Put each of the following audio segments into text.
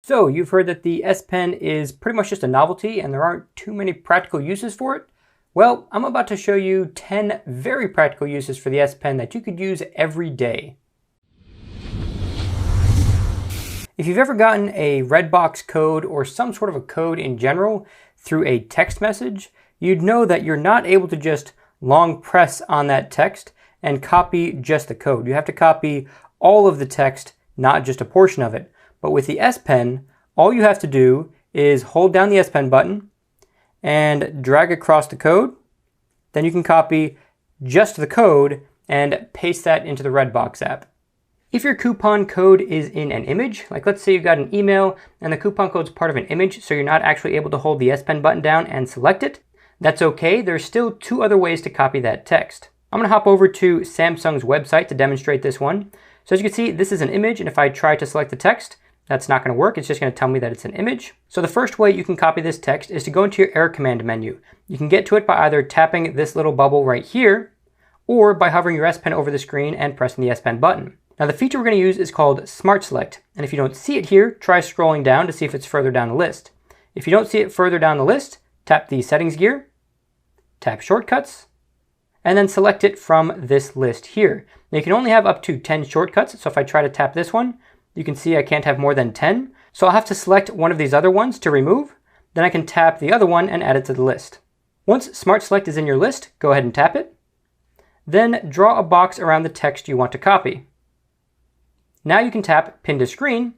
So you've heard that the S Pen is pretty much just a novelty and there aren't too many practical uses for it. Well, I'm about to show you 10 very practical uses for the S Pen that you could use every day. If you've ever gotten a red box code or some sort of a code in general through a text message, you'd know that you're not able to just long press on that text and copy just the code. You have to copy all of the text, not just a portion of it. But with the S Pen, all you have to do is hold down the S Pen button and drag across the code. Then you can copy just the code and paste that into the Redbox app. If your coupon code is in an image, like let's say you got an email and the coupon code is part of an image, so you're not actually able to hold the S Pen button down and select it, that's okay. There's still two other ways to copy that text. I'm going to hop over to Samsung's website to demonstrate this one. So as you can see, this is an image, and if I try to select the text, that's not going to work. It's just going to tell me that it's an image. So the first way you can copy this text is to go into your Arrow Command menu. You can get to it by either tapping this little bubble right here, or by hovering your S Pen over the screen and pressing the S Pen button. Now the feature we're going to use is called Smart Select, and if you don't see it here, try scrolling down to see if it's further down the list. If you don't see it further down the list, tap the Settings gear, tap Shortcuts, and then select it from this list here. Now you can only have up to 10 shortcuts, so if I try to tap this one, you can see I can't have more than 10. So I'll have to select one of these other ones to remove. Then I can tap the other one and add it to the list. Once Smart Select is in your list, go ahead and tap it. Then draw a box around the text you want to copy. Now you can tap Pin to Screen,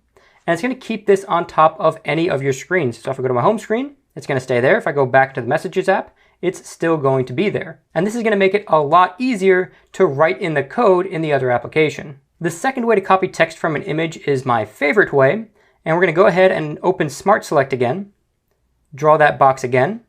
and it's going to keep this on top of any of your screens. So if I go to my home screen, it's going to stay there. If I go back to the Messages app, it's still going to be there. And this is going to make it a lot easier to write in the code in the other application. The second way to copy text from an image is my favorite way, and we're going to go ahead and open Smart Select again, draw that box again,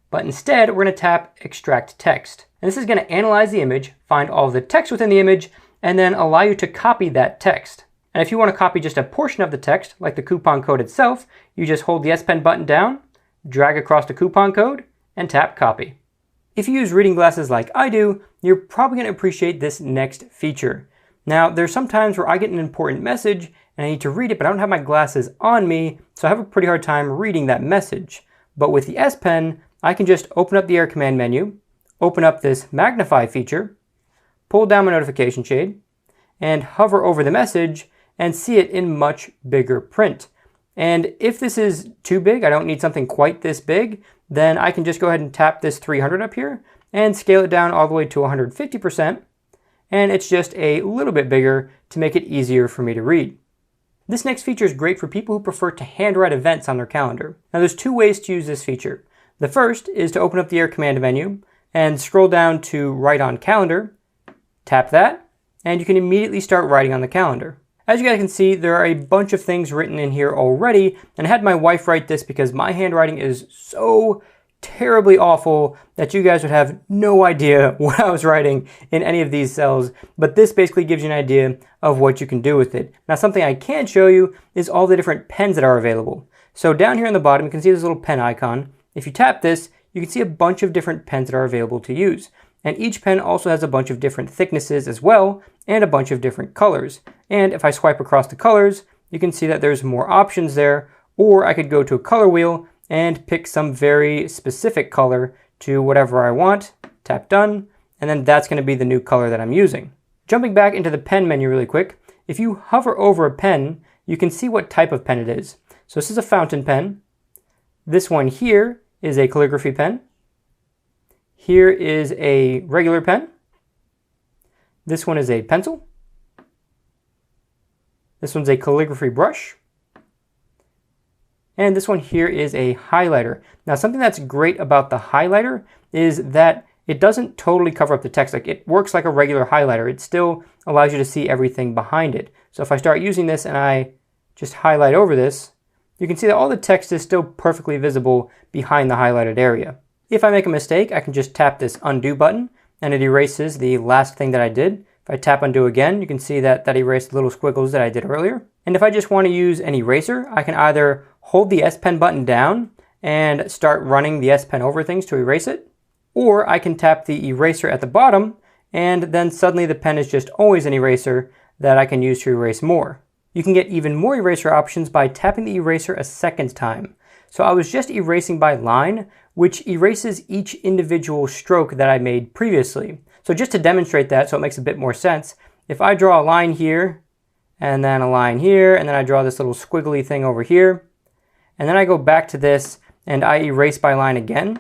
but instead we're going to tap Extract Text. And this is going to analyze the image, find all of the text within the image, and then allow you to copy that text. And if you want to copy just a portion of the text, like the coupon code itself, you just hold the S Pen button down, drag across the coupon code, and tap Copy. If you use reading glasses like I do, you're probably going to appreciate this next feature. Now, there's some times where I get an important message and I need to read it, but I don't have my glasses on me, so I have a pretty hard time reading that message. But with the S Pen, I can just open up the Arrow Command menu, open up this Magnify feature, pull down my notification shade, and hover over the message and see it in much bigger print. And if this is too big, I don't need something quite this big, then I can just go ahead and tap this 300 up here and scale it down all the way to 150%. And it's just a little bit bigger to make it easier for me to read. This next feature is great for people who prefer to handwrite events on their calendar. Now there's two ways to use this feature. The first is to open up the Arrow Command menu and scroll down to Write on Calendar, tap that, and you can immediately start writing on the calendar. As you guys can see, there are a bunch of things written in here already, and I had my wife write this because my handwriting is so terribly awful that you guys would have no idea what I was writing in any of these cells, but this basically gives you an idea of what you can do with it. Now something I can show you is all the different pens that are available. So down here on the bottom you can see this little pen icon. If you tap this, you can see a bunch of different pens that are available to use. And each pen also has a bunch of different thicknesses as well, and a bunch of different colors. And if I swipe across the colors, you can see that there's more options there, or I could go to a color wheel and pick some very specific color to whatever I want, tap done, and then that's going to be the new color that I'm using. Jumping back into the pen menu really quick, if you hover over a pen, you can see what type of pen it is. So this is a fountain pen. This one here is a calligraphy pen. Here is a regular pen. This one is a pencil. This one's a calligraphy brush. And this one here is a highlighter. Now something that's great about the highlighter is that it doesn't totally cover up the text. Like it works like a regular highlighter. It still allows you to see everything behind it. So if I start using this and I just highlight over this, you can see that all the text is still perfectly visible behind the highlighted area. If I make a mistake, I can just tap this undo button and it erases the last thing that I did. If I tap undo again, you can see that erased the little squiggles that I did earlier. And if I just want to use an eraser, I can either hold the S Pen button down and start running the S Pen over things to erase it, or I can tap the eraser at the bottom and then suddenly the pen is just always an eraser that I can use to erase more. You can get even more eraser options by tapping the eraser a second time. So I was just erasing by line, which erases each individual stroke that I made previously. So just to demonstrate that so it makes a bit more sense, if I draw a line here, and then a line here, and then I draw this little squiggly thing over here, and then I go back to this and I erase by line again,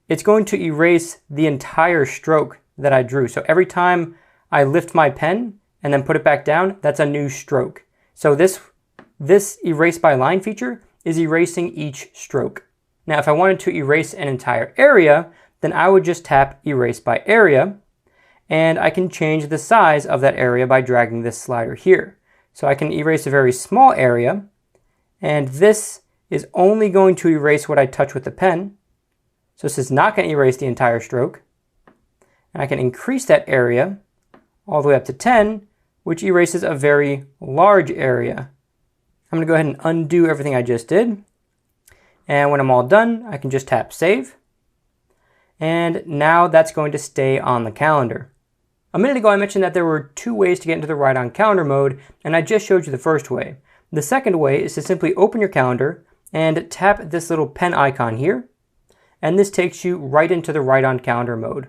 it's going to erase the entire stroke that I drew. So every time I lift my pen and then put it back down, that's a new stroke. So this erase by line feature is erasing each stroke. Now, if I wanted to erase an entire area, then I would just tap erase by area, and I can change the size of that area by dragging this slider here. So I can erase a very small area, and this is only going to erase what I touch with the pen. So this is not going to erase the entire stroke. And I can increase that area all the way up to 10, which erases a very large area. I'm going to go ahead and undo everything I just did. And when I'm all done, I can just tap save. And now that's going to stay on the calendar. A minute ago, I mentioned that there were two ways to get into the Write on Calendar mode, and I just showed you the first way. The second way is to simply open your calendar and tap this little pen icon here, and this takes you right into the Write on Calendar mode.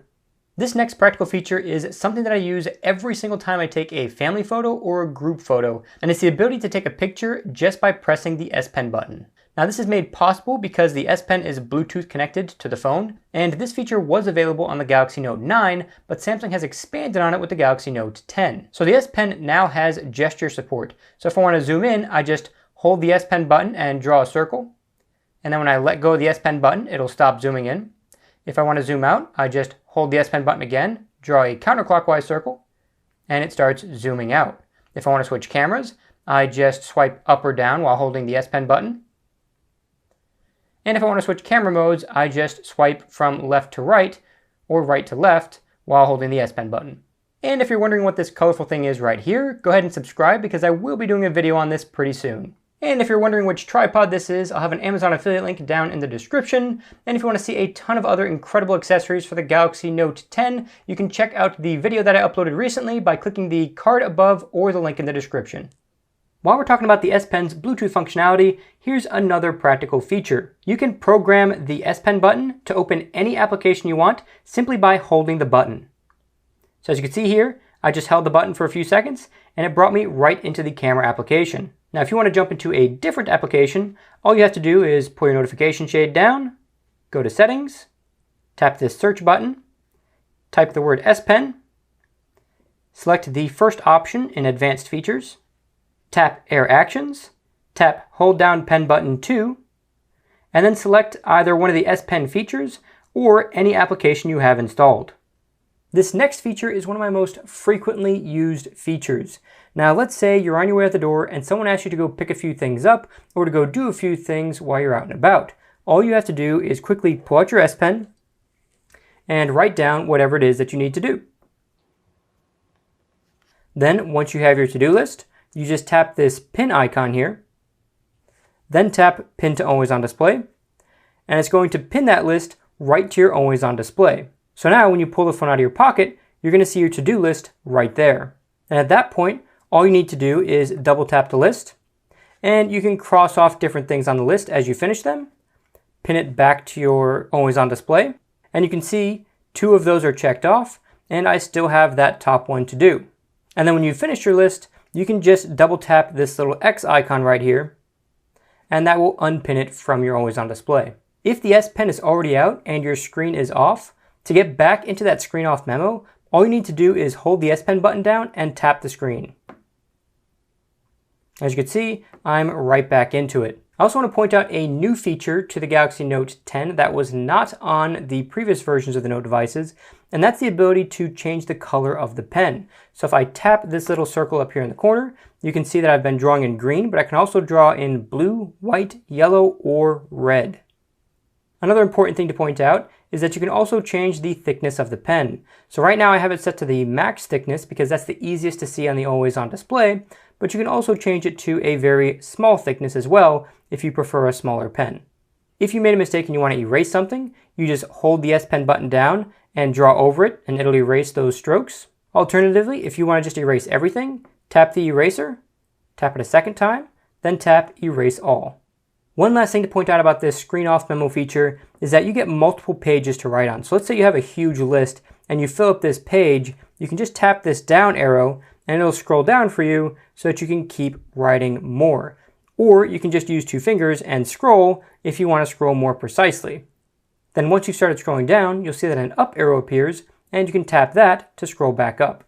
This next practical feature is something that I use every single time I take a family photo or a group photo, and it's the ability to take a picture just by pressing the S Pen button. Now this is made possible because the S Pen is Bluetooth connected to the phone, and this feature was available on the Galaxy Note 9, but Samsung has expanded on it with the Galaxy Note 10. So the S Pen now has gesture support. So if I want to zoom in, I just hold the S Pen button and draw a circle, and then when I let go of the S Pen button, it'll stop zooming in. If I want to zoom out, I just hold the S Pen button again, draw a counterclockwise circle, and it starts zooming out. If I want to switch cameras, I just swipe up or down while holding the S Pen button. And if I want to switch camera modes, I just swipe from left to right or right to left while holding the S Pen button. And if you're wondering what this colorful thing is right here, go ahead and subscribe because I will be doing a video on this pretty soon. And if you're wondering which tripod this is, I'll have an Amazon affiliate link down in the description. And if you want to see a ton of other incredible accessories for the Galaxy Note 10, you can check out the video that I uploaded recently by clicking the card above or the link in the description. While we're talking about the S Pen's Bluetooth functionality, here's another practical feature. You can program the S Pen button to open any application you want simply by holding the button. So as you can see here, I just held the button for a few seconds and it brought me right into the camera application. Now if you want to jump into a different application, all you have to do is pull your notification shade down, go to settings, tap this search button, type the word S Pen, select the first option in advanced features, tap Air Actions, tap Hold Down Pen Button 2, and then select either one of the S Pen features or any application you have installed. This next feature is one of my most frequently used features. Now let's say you're on your way out the door and someone asks you to go pick a few things up or to go do a few things while you're out and about. All you have to do is quickly pull out your S Pen and write down whatever it is that you need to do. Then once you have your to-do list, you just tap this pin icon here, then tap Pin to Always on Display, and it's going to pin that list right to your Always on Display. So now when you pull the phone out of your pocket, you're going to see your to-do list right there. And at that point, all you need to do is double tap the list, and you can cross off different things on the list as you finish them, pin it back to your Always on Display, and you can see 2 of those are checked off, and I still have that top one to do. And then when you finish your list, you can just double tap this little X icon right here, and that will unpin it from your Always on Display. If the S Pen is already out and your screen is off, to get back into that screen off memo, all you need to do is hold the S Pen button down and tap the screen. As you can see, I'm right back into it. I also want to point out a new feature to the Galaxy Note 10 that was not on the previous versions of the Note devices, and that's the ability to change the color of the pen. So if I tap this little circle up here in the corner, you can see that I've been drawing in green, but I can also draw in blue, white, yellow, or red. Another important thing to point out is that you can also change the thickness of the pen. So right now I have it set to the max thickness because that's the easiest to see on the Always on Display, but you can also change it to a very small thickness as well if you prefer a smaller pen. If you made a mistake and you want to erase something, you just hold the S Pen button down and draw over it and it'll erase those strokes. Alternatively, if you want to just erase everything, tap the eraser tap it a second time, then tap Erase All. One last thing to point out about this screen off memo feature is that you get multiple pages to write on. So let's say you have a huge list and you fill up this page, you can just tap this down arrow and it'll scroll down for you so that you can keep writing more. Or you can just use two fingers and scroll if you want to scroll more precisely. Then once you've started scrolling down, you'll see that an up arrow appears and you can tap that to scroll back up.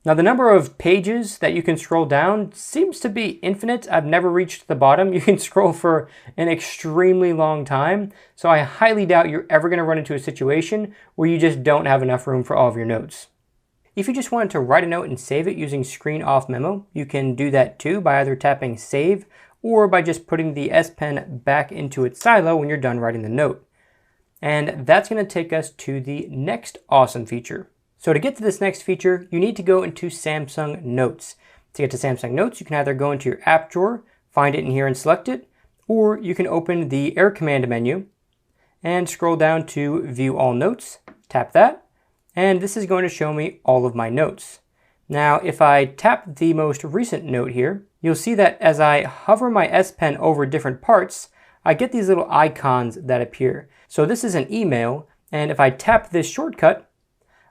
Now the number of pages that you can scroll down seems to be infinite. I've never reached the bottom. You can scroll for an extremely long time. So I highly doubt you're ever going to run into a situation where you just don't have enough room for all of your notes. If you just wanted to write a note and save it using screen off memo, you can do that too by either tapping save or by just putting the S Pen back into its stylo when you're done writing the note. And that's going to take us to the next awesome feature. So to get to this next feature, you need to go into Samsung Notes. To get to Samsung Notes, you can either go into your app drawer, find it in here and select it, or you can open the Air Command menu and scroll down to View All Notes, tap that, and this is going to show me all of my notes. Now, if I tap the most recent note here, you'll see that as I hover my S Pen over different parts, I get these little icons that appear. So this is an email, and if I tap this shortcut,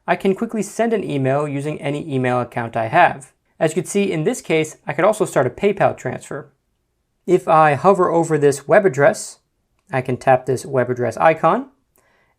I can quickly send an email using any email account I have. As you can see in this case, I could also start a PayPal transfer. If I hover over this web address, I can tap this web address icon,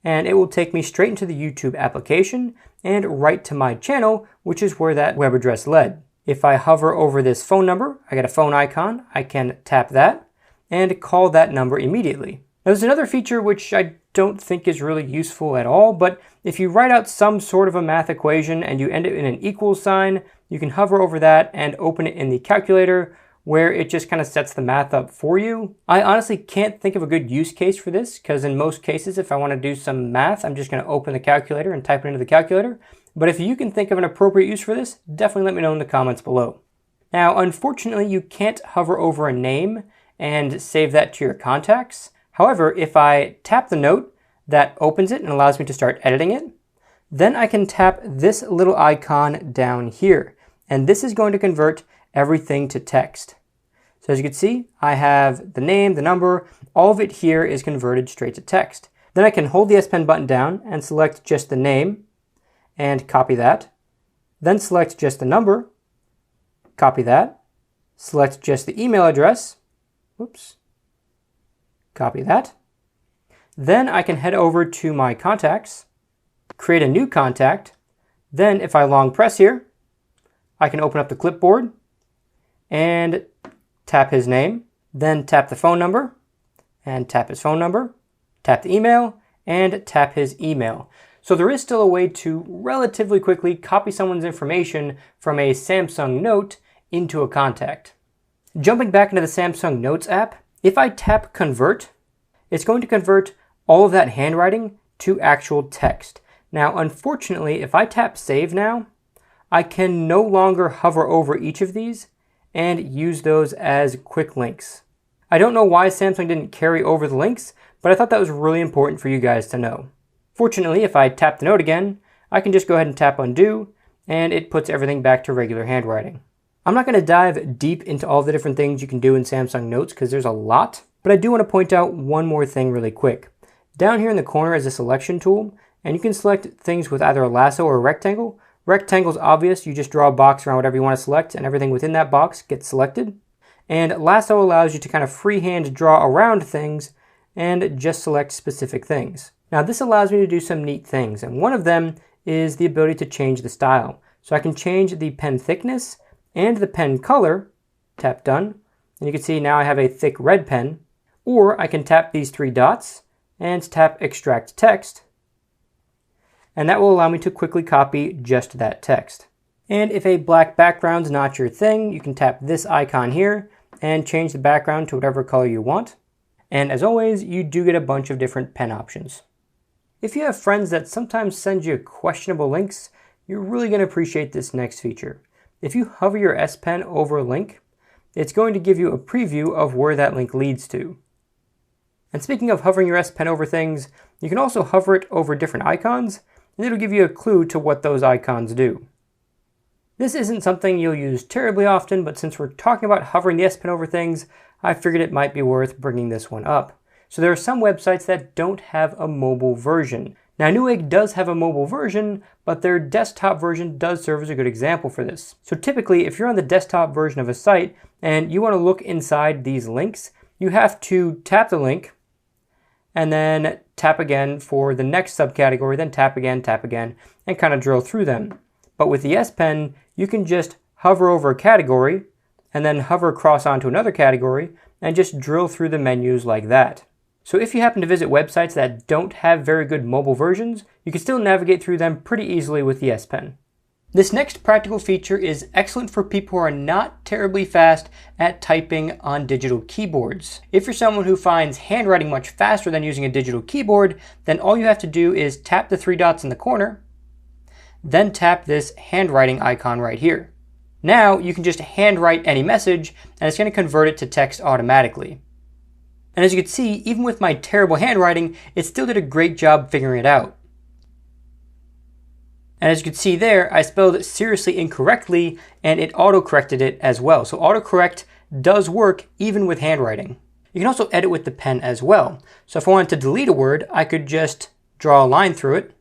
and it will take me straight into the YouTube application and right to my channel, which is where that web address led. If I hover over this phone number, I get a phone icon, I can tap that and call that number immediately. Now, there's another feature which I don't think is really useful at all, but if you write out some sort of a math equation and you end it in an equal sign, you can hover over that and open it in the calculator where it just kind of sets the math up for you. I honestly can't think of a good use case for this because in most cases, if I want to do some math, I'm just going to open the calculator and type it into the calculator. But if you can think of an appropriate use for this, definitely let me know in the comments below. Now, unfortunately, you can't hover over a name and save that to your contacts. However, if I tap the note, that opens it and allows me to start editing it. Then I can tap this little icon down here, and this is going to convert everything to text. So as you can see, I have the name, the number, all of it here is converted straight to text. Then I can hold the S Pen button down and select just the name and copy that. Then select just the number, copy that. Select just the email address, whoops, copy that. Then I can head over to my contacts, create a new contact. Then if I long press here, I can open up the clipboard and tap his name, then tap the phone number and tap his phone number, tap the email and tap his email. So there is still a way to relatively quickly copy someone's information from a Samsung Note into a contact. Jumping back into the Samsung Notes app, if I tap convert, it's going to convert all of that handwriting to actual text. Now, unfortunately, if I tap save now, I can no longer hover over each of these and use those as quick links. I don't know why Samsung didn't carry over the links, but I thought that was really important for you guys to know. Fortunately, if I tap the note again, I can just go ahead and tap undo, and it puts everything back to regular handwriting. I'm not going to dive deep into all the different things you can do in Samsung Notes because there's a lot, but I do want to point out one more thing really quick. Down here in the corner is a selection tool, and you can select things with either a lasso or a rectangle. Rectangle's obvious, you just draw a box around whatever you want to select, and everything within that box gets selected. And lasso allows you to kind of freehand draw around things and just select specific things. Now this allows me to do some neat things, and one of them is the ability to change the style. So I can change the pen thickness and the pen color, tap done, and you can see now I have a thick red pen, or I can tap these three dots and tap extract text, and that will allow me to quickly copy just that text. And if a black background's not your thing, you can tap this icon here and change the background to whatever color you want. And as always, you do get a bunch of different pen options. If you have friends that sometimes send you questionable links, you're really going to appreciate this next feature. If you hover your S Pen over a link, it's going to give you a preview of where that link leads to. And speaking of hovering your S Pen over things, you can also hover it over different icons, and it'll give you a clue to what those icons do. This isn't something you'll use terribly often, but since we're talking about hovering the S Pen over things, I figured it might be worth bringing this one up. So there are some websites that don't have a mobile version. Now Newegg does have a mobile version, but their desktop version does serve as a good example for this. So typically, if you're on the desktop version of a site and you want to look inside these links, you have to tap the link and then tap again for the next subcategory, then tap again, and kind of drill through them. But with the S Pen, you can just hover over a category and then hover across onto another category and just drill through the menus like that. So if you happen to visit websites that don't have very good mobile versions, you can still navigate through them pretty easily with the S Pen. This next practical feature is excellent for people who are not terribly fast at typing on digital keyboards. If you're someone who finds handwriting much faster than using a digital keyboard, then all you have to do is tap the three dots in the corner, then tap this handwriting icon right here. Now you can just handwrite any message and it's going to convert it to text automatically. And as you can see, even with my terrible handwriting, it still did a great job figuring it out. And as you can see there, I spelled seriously incorrectly and it auto-corrected it as well. So autocorrect does work even with handwriting. You can also edit with the pen as well. So if I wanted to delete a word, I could just draw a line through it.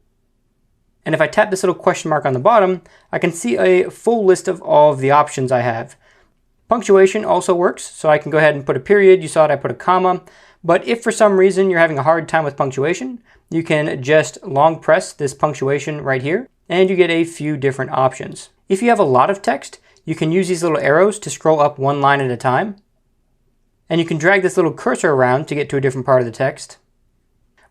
And if I tap this little question mark on the bottom, I can see a full list of all of the options I have. Punctuation also works, so I can go ahead and put a period. You saw it, I put a comma. But if for some reason you're having a hard time with punctuation, you can just long press this punctuation right here, and you get a few different options. If you have a lot of text, you can use these little arrows to scroll up one line at a time. And you can drag this little cursor around to get to a different part of the text.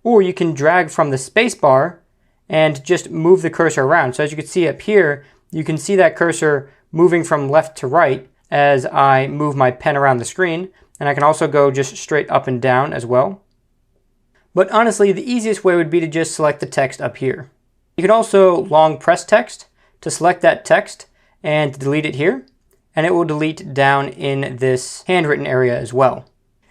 Or you can drag from the space bar and just move the cursor around. So as you can see up here, you can see that cursor moving from left to right as I move my pen around the screen. And I can also go just straight up and down as well. But honestly, the easiest way would be to just select the text up here. You can also long press text to select that text and delete it here, and it will delete down in this handwritten area as well.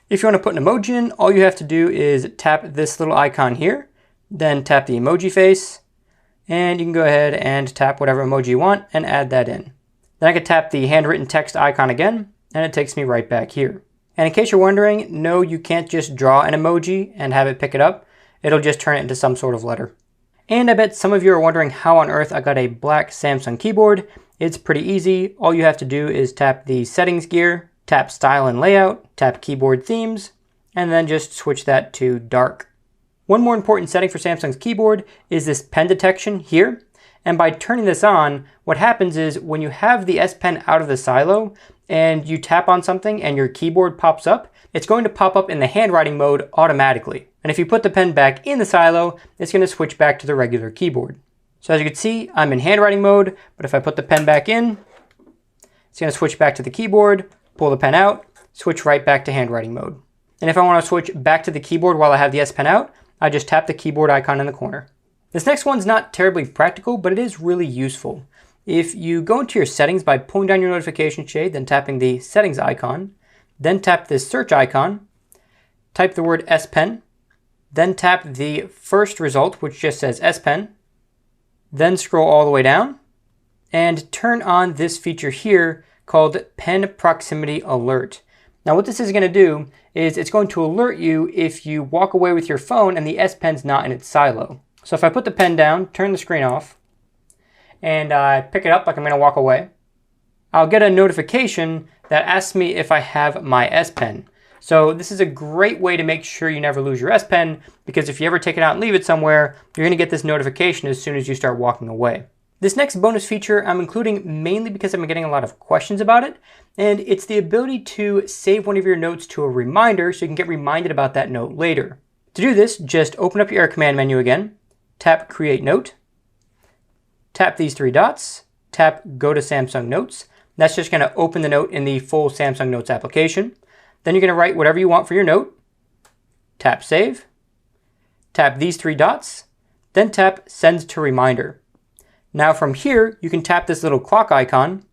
If you want to put an emoji in, all you have to do is tap this little icon here, then tap the emoji face, and you can go ahead and tap whatever emoji you want and add that in. Then I can tap the handwritten text icon again, and it takes me right back here. And in case you're wondering, no, you can't just draw an emoji and have it pick it up. It'll just turn it into some sort of letter. And I bet some of you are wondering how on earth I got a black Samsung keyboard. It's pretty easy. All you have to do is tap the settings gear, tap style and layout, tap keyboard themes, and then just switch that to dark. One more important setting for Samsung's keyboard is this pen detection here. And by turning this on, what happens is when you have the S Pen out of the silo and you tap on something and your keyboard pops up, it's going to pop up in the handwriting mode automatically. And if you put the pen back in the silo, it's going to switch back to the regular keyboard. So as you can see, I'm in handwriting mode, but if I put the pen back in, it's going to switch back to the keyboard, pull the pen out, switch right back to handwriting mode. And if I want to switch back to the keyboard while I have the S Pen out, I just tap the keyboard icon in the corner. This next one's not terribly practical, but it is really useful. If you go into your settings by pulling down your notification shade, then tapping the settings icon, then tap this search icon, type the word S Pen, then tap the first result, which just says S Pen, then scroll all the way down, and turn on this feature here called Pen Proximity Alert. Now what this is going to do is it's going to alert you if you walk away with your phone and the S Pen's not in its silo. So if I put the pen down, turn the screen off, and I pick it up like I'm going to walk away, I'll get a notification that asks me if I have my S Pen. So this is a great way to make sure you never lose your S Pen, because if you ever take it out and leave it somewhere, you're going to get this notification as soon as you start walking away. This next bonus feature I'm including mainly because I'm getting a lot of questions about it, and it's the ability to save one of your notes to a reminder so you can get reminded about that note later. To do this, just open up your command menu again, tap Create Note, tap these three dots, tap Go to Samsung Notes. That's just going to open the note in the full Samsung Notes application. Then you're going to write whatever you want for your note, tap Save, tap these three dots, then tap Send to Reminder. Now from here, you can tap this little clock icon,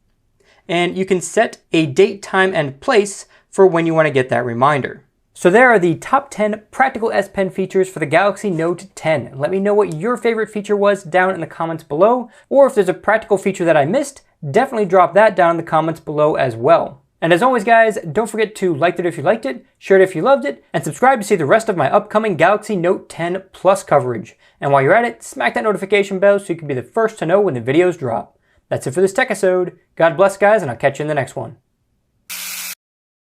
and you can set a date, time, and place for when you want to get that reminder. So there are the top 10 practical S Pen features for the Galaxy Note 10. Let me know what your favorite feature was down in the comments below, or if there's a practical feature that I missed, definitely drop that down in the comments below as well. And as always guys, don't forget to like it if you liked it, share it if you loved it, and subscribe to see the rest of my upcoming Galaxy Note 10 Plus coverage. And while you're at it, smack that notification bell so you can be the first to know when the videos drop. That's it for this tech episode. God bless guys, and I'll catch you in the next one.